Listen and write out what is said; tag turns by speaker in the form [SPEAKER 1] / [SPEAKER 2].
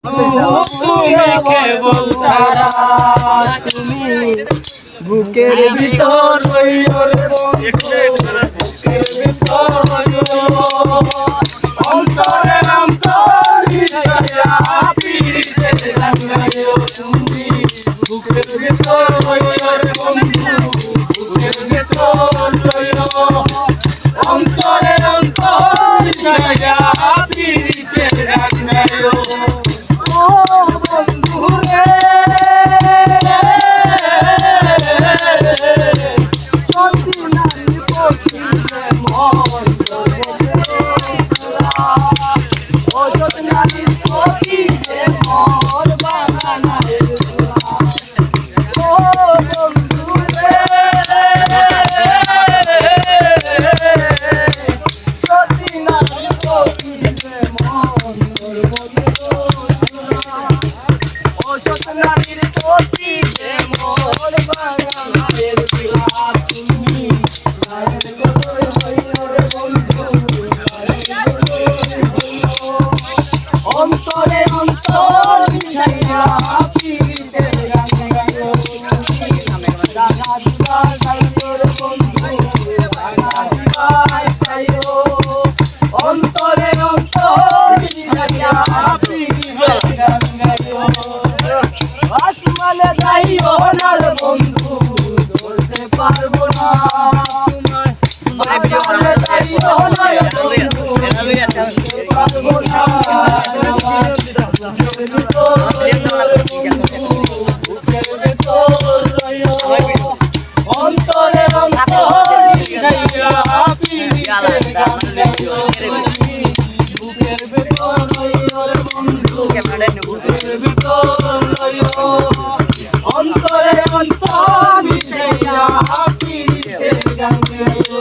[SPEAKER 1] তুমি কেবল তারা, তুমি বুকের ভিতর রইও রে বুকের ভিতর রইও, অন্তরে অন্তর মিশাইয়া পিরিতের রাঙাইও। তুমি বুকের ভিতর রইও রে বন্ধু, বুকের ভিতর রইও, অন্তরে অন্তর মিশাইয়া পিরিতের রাঙাইও। অন্তরে অন্তর মিশাইয়া পিরিতের রাঙাইও। জানা দিবার গাইও রে বন্ধু, জানা দিবার গাইও, অন্তরে অন্তর মিশাইয়া পিরিতের রাঙাইও। আসমানে যাইও না রে বন্ধু, ধরতে পারবো না, আসমানে যাইও না রে বন্ধু, ধরতে পারবো না। অন্তরে অন্তর মিশাইয়া পিরিতের রাঙাইও। বুকের ভিতর রইও রে বন্ধু, বুকের ভিতর রইও, অন্তরে অন্তর মিশাইয়া পিরিতের রাঙাইও।